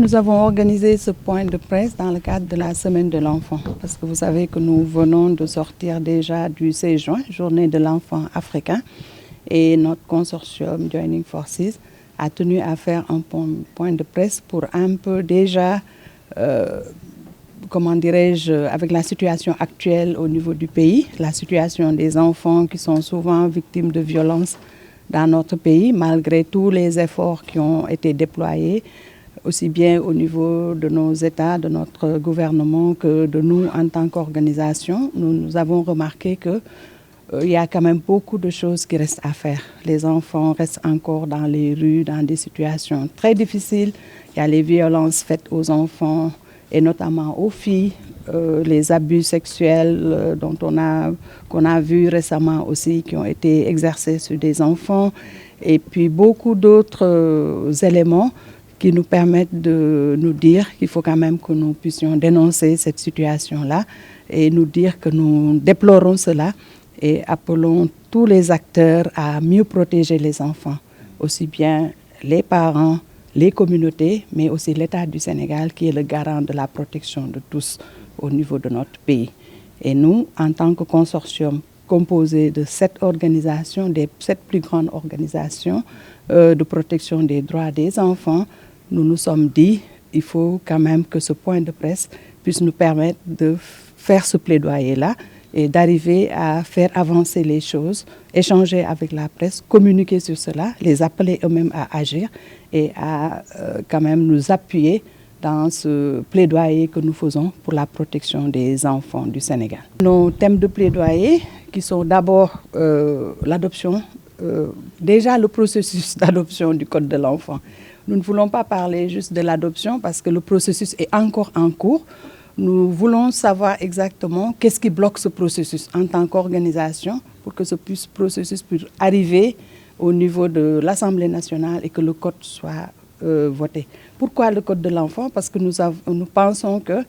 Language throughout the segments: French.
nous avons organisé ce point de presse dans le cadre de la Semaine de l'Enfant, parce que vous savez que nous venons de sortir déjà du 16 juin, Journée de l'Enfant africain, et notre consortium Joining Forces a tenu à faire un point de presse pour un peu déjà, comment dirais-je, avec la situation actuelle au niveau du pays, la situation des enfants qui sont souvent victimes de violences dans notre pays, malgré tous les efforts qui ont été déployés, aussi bien au niveau de nos États, de notre gouvernement que de nous en tant qu'organisation. Nous avons remarqué que il y a quand même beaucoup de choses qui restent à faire. Les enfants restent encore dans les rues, dans des situations très difficiles. Il y a les violences faites aux enfants et notamment aux filles, les abus sexuels qu'on a vus récemment aussi, qui ont été exercés sur des enfants, et puis beaucoup d'autres éléments qui nous permettent de nous dire qu'il faut quand même que nous puissions dénoncer cette situation-là et nous dire que nous déplorons cela et appelons tous les acteurs à mieux protéger les enfants, aussi bien les parents, les communautés, mais aussi l'État du Sénégal qui est le garant de la protection de tous au niveau de notre pays. Et nous, en tant que consortium composé de 7 organisations, des 7 plus grandes organisations de protection des droits des enfants, nous nous sommes dit qu'il faut quand même que ce point de presse puisse nous permettre de faire ce plaidoyer-là et d'arriver à faire avancer les choses, échanger avec la presse, communiquer sur cela, les appeler eux-mêmes à agir et à quand même nous appuyer dans ce plaidoyer que nous faisons pour la protection des enfants du Sénégal. Nos thèmes de plaidoyer qui sont d'abord l'adoption, déjà le processus d'adoption du Code de l'enfant. Nous ne voulons pas parler juste de l'adoption parce que le processus est encore en cours. Nous voulons savoir exactement qu'est-ce qui bloque ce processus en tant qu'organisation pour que ce processus puisse arriver au niveau de l'Assemblée nationale et que le code soit voté. Pourquoi le code de l'enfant? Parce que nous pensons que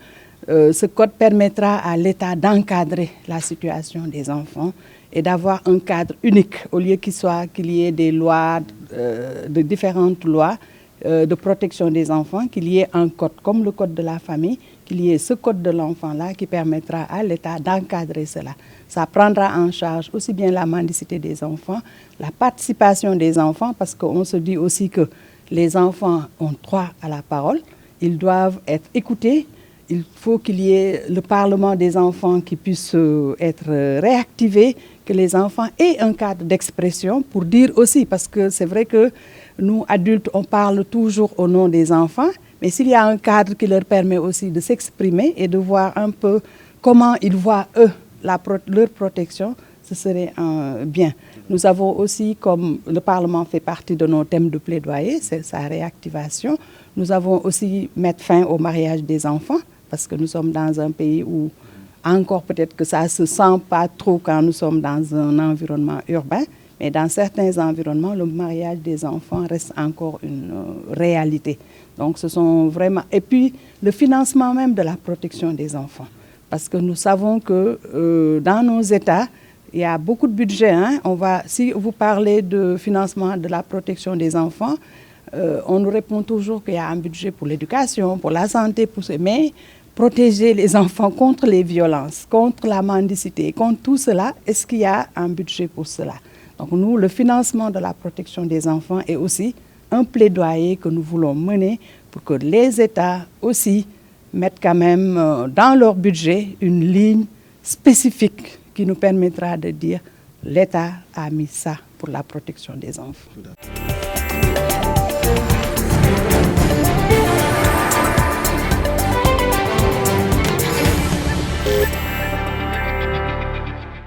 ce code permettra à l'État d'encadrer la situation des enfants et d'avoir un cadre unique au lieu qu'il y ait des lois, de différentes lois de protection des enfants, qu'il y ait un code comme le code de la famille, qu'il y ait ce code de l'enfant-là qui permettra à l'État d'encadrer cela. Ça prendra en charge aussi bien la mendicité des enfants, la participation des enfants, parce qu'on se dit aussi que les enfants ont droit à la parole, ils doivent être écoutés, il faut qu'il y ait le Parlement des enfants qui puisse être réactivé, que les enfants aient un cadre d'expression pour dire aussi, parce que c'est vrai que nous, adultes, on parle toujours au nom des enfants, mais s'il y a un cadre qui leur permet aussi de s'exprimer et de voir un peu comment ils voient, eux, leur protection, ce serait bien. Nous avons aussi, comme le Parlement fait partie de nos thèmes de plaidoyer, c'est sa réactivation, nous avons aussi mettre fin au mariage des enfants, parce que nous sommes dans un pays où encore peut-être que ça ne se sent pas trop quand nous sommes dans un environnement urbain, mais dans certains environnements, le mariage des enfants reste encore une réalité. Donc ce sont vraiment... Et puis le financement même de la protection des enfants. Parce que nous savons que dans nos États, il y a beaucoup de budget. Si vous parlez de financement de la protection des enfants, on nous répond toujours qu'il y a un budget pour l'éducation, pour la santé, mais protéger les enfants contre les violences, contre la mendicité, contre tout cela, est-ce qu'il y a un budget pour cela? Donc nous, le financement de la protection des enfants est aussi un plaidoyer que nous voulons mener pour que les États aussi mettent quand même dans leur budget une ligne spécifique qui nous permettra de dire l'État a mis ça pour la protection des enfants.